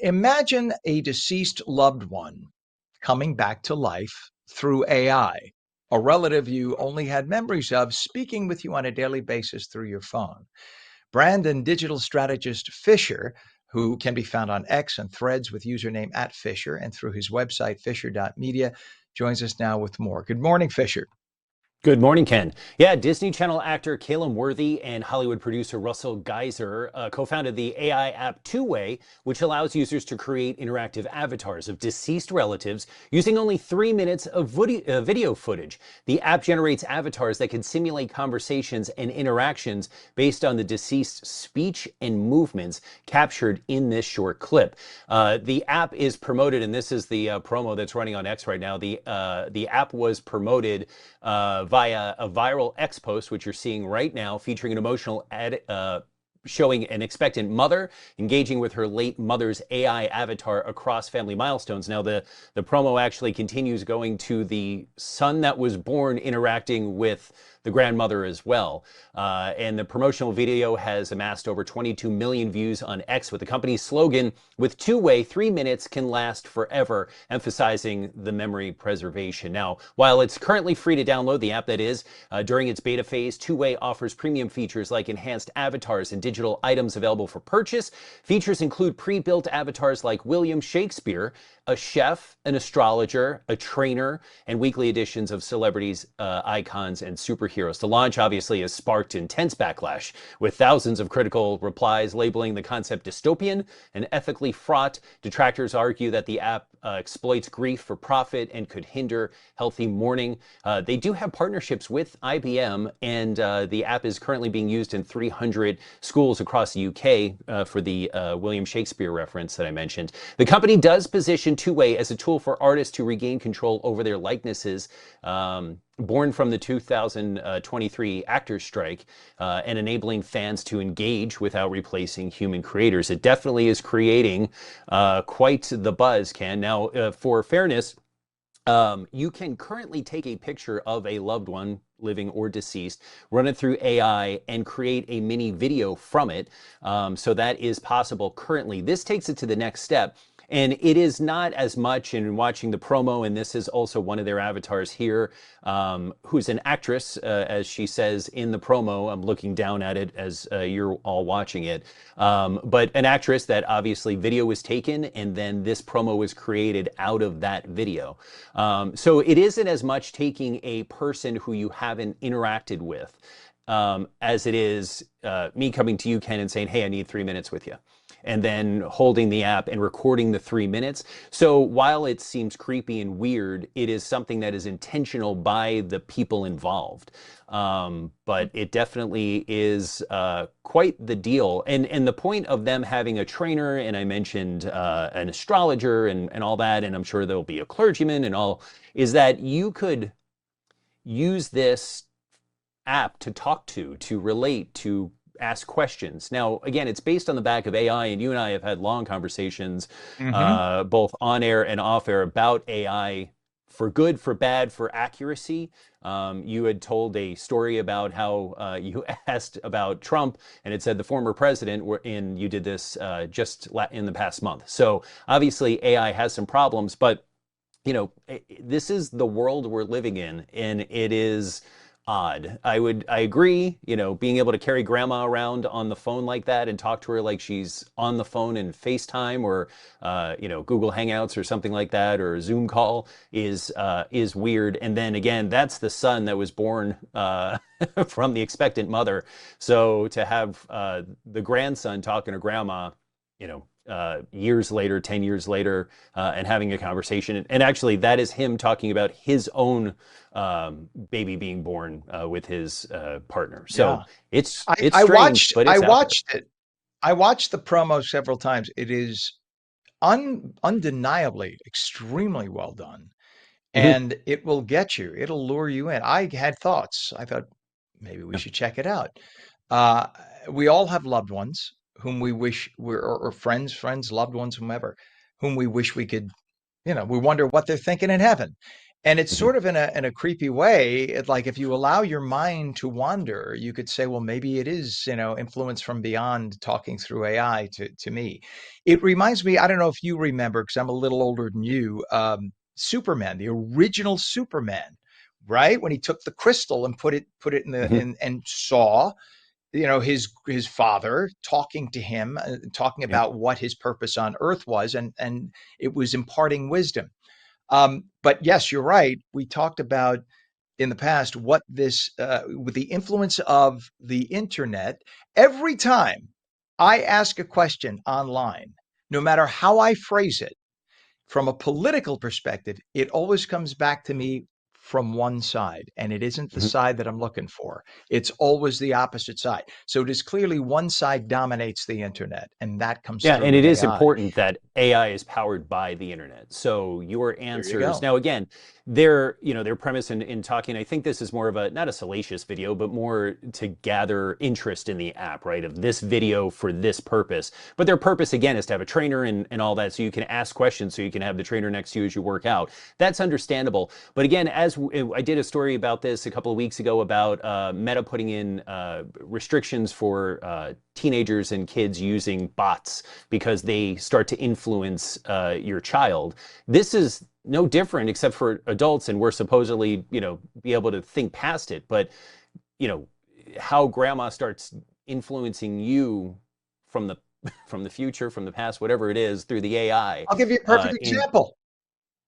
Imagine a deceased loved one coming back to life through AI, a relative you only had memories of speaking with you on a daily basis through your phone. Brand and digital strategist Fisher, who can be found on X and Threads with username @Fisher and through his website, fisher.media, joins us now with more. Good morning, Fisher. Good morning, Ken. Yeah, Disney Channel actor Caleb Worthy and Hollywood producer Russell Geiser co-founded the AI app Two Way, which allows users to create interactive avatars of deceased relatives using only 3 minutes of video footage. The app generates avatars that can simulate conversations and interactions based on the deceased's speech and movements captured in this short clip. The app is promoted, and this is the promo that's running on X right now. The app was promoted via a viral X post, which you're seeing right now, featuring an emotional showing an expectant mother engaging with her late mother's AI avatar across family milestones. Now, the promo actually continues going to the son that was born interacting with the grandmother as well. And the promotional video has amassed over 22 million views on X with the company's slogan, "With Two Way, 3 minutes can last forever," emphasizing the memory preservation. Now, while it's currently free to download, the app that is, during its beta phase, Two Way offers premium features like enhanced avatars and digital items available for purchase. Features include pre-built avatars like William Shakespeare, a chef, an astrologer, a trainer, and weekly editions of celebrities, icons, and superheroes. The launch obviously has sparked intense backlash, with thousands of critical replies labeling the concept dystopian and ethically fraught. Detractors argue that the app exploits grief for profit and could hinder healthy mourning. They do have partnerships with IBM, and the app is currently being used in 300 schools across the UK for the William Shakespeare reference that I mentioned. The company does position Two Way as a tool for artists to regain control over their likenesses, born from the 2023 actors strike, and enabling fans to engage without replacing human creators. It definitely is creating quite the buzz, Ken. Now, for fairness, you can currently take a picture of a loved one, living or deceased, run it through AI, and create a mini video from it. So that is possible currently. This takes it to the next step. And it is not as much in watching the promo, and this is also one of their avatars here, who's an actress, as she says in the promo. I'm looking down at it as you're all watching it. But an actress that obviously video was taken, and then this promo was created out of that video. So it isn't as much taking a person who you haven't interacted with as it is me coming to you, Ken, and saying, "Hey, I need 3 minutes with you," and then holding the app and recording the 3 minutes. So while it seems creepy and weird, it is something that is intentional by the people involved. But it definitely is quite the deal. And the point of them having a trainer, and I mentioned an astrologer and all that, and I'm sure there'll be a clergyman and all, is that you could use this app to talk to relate, to ask questions. Now, again, it's based on the back of AI, and you and I have had long conversations, both on air and off air, about AI for good, for bad, for accuracy. You had told a story about how you asked about Trump, and it said the former president, and you did this just in the past month. So obviously AI has some problems, but this is the world we're living in, and it is odd. I agree, being able to carry grandma around on the phone like that and talk to her like she's on the phone in FaceTime or Google Hangouts or something like that, or a Zoom call is weird. And then again, that's the son that was born from the expectant mother. So to have the grandson talking to grandma, years later, 10 years later, and having a conversation. And actually, that is him talking about his own baby being born with his partner. So Yeah. it's I strange, watched but I it's out there. watched it. I watched the promo several times. It is undeniably extremely well done, Mhm. and it will get you. It'll lure you in. I had thoughts. I thought maybe we Yeah. should check it out. Uh, we all have loved ones whom we wish were, or friends, loved ones, whomever, whom we wish we could, we wonder what they're thinking in heaven. And it's Hmm. sort of in a creepy way. Like if you allow your mind to wander, you could say, well, maybe it is, influence from beyond talking through AI to me. It reminds me, I don't know if you remember, because I'm a little older than you, Superman, the original Superman, right? When he took the crystal and put it in the Hmm. in and saw, his father talking to him, talking Yep. about what his purpose on Earth was, and it was imparting wisdom. But yes, you're right. We talked about in the past what this, with the influence of the internet. Every time I ask a question online, no matter how I phrase it, from a political perspective, it always comes back to me from one side, and it isn't the Mhm. side that I'm looking for. It's always the opposite side. So it is clearly one side dominates the internet, and that comes Yeah, through and with it is AI. important that AI is powered by the internet. So your There you answers go. now again, their premise in talking, I think this is more of a not a salacious video, but more to gather interest in the app, right? Of this video for this purpose. But their purpose again is to have a trainer and all that, so you can ask questions, so you can have the trainer next to you as you work out. That's understandable. But again, I did a story about this a couple of weeks ago about Meta putting in restrictions for teenagers and kids using bots because they start to influence your child. This is no different except for adults, and we're supposedly, be able to think past it. But, you know, how grandma starts influencing you from the from the future, from the past, whatever it is, through the AI. I'll give you a perfect In example.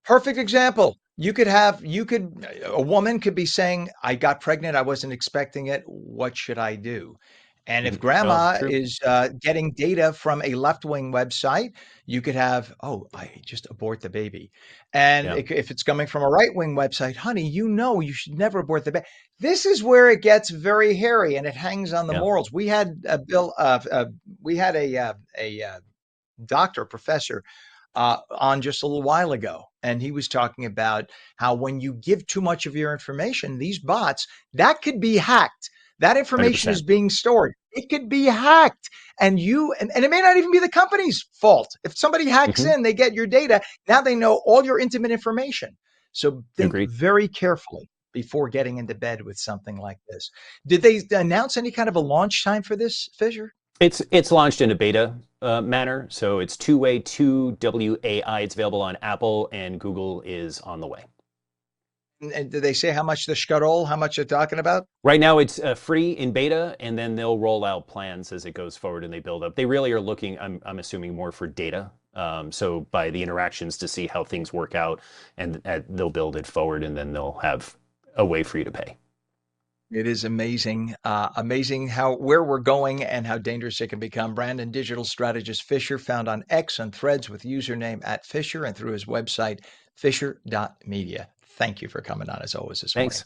Perfect example. A woman could be saying, I got pregnant. I wasn't expecting it. What should I do? And if oh, grandma true. is getting data from a left-wing website, you could have, oh, I just abort the baby. And Yeah, if it's coming from a right-wing website, honey, you should never abort the baby. This is where it gets very hairy and it hangs on the yeah. morals. We had a doctor, professor on just a little while ago. And he was talking about how when you give too much of your information, these bots, that could be hacked. That information is 100%. being stored. It could be hacked. And it may not even be the company's fault. If somebody hacks Hmm. in, they get your data. Now they know all your intimate information. So think Agreed. very carefully before getting into bed with something like this. Did they announce any kind of a launch time for this, Fisher? It's launched in a beta manner, so it's two-way, 2WAI. It's available on Apple, and Google is on the way. And did they say how much the scuttle, how much they're talking about? Right now, it's free in beta, and then they'll roll out plans as it goes forward and they build up. They really are looking, I'm assuming, more for data. So by the interactions to see how things work out, and they'll build it forward, and then they'll have a way for you to pay. It is amazing, amazing how where we're going and how dangerous it can become. Brandon, digital strategist Fisher, found on X and Threads with username @Fisher and through his website, fisher.media. Thank you for coming on as always this morning. Thanks.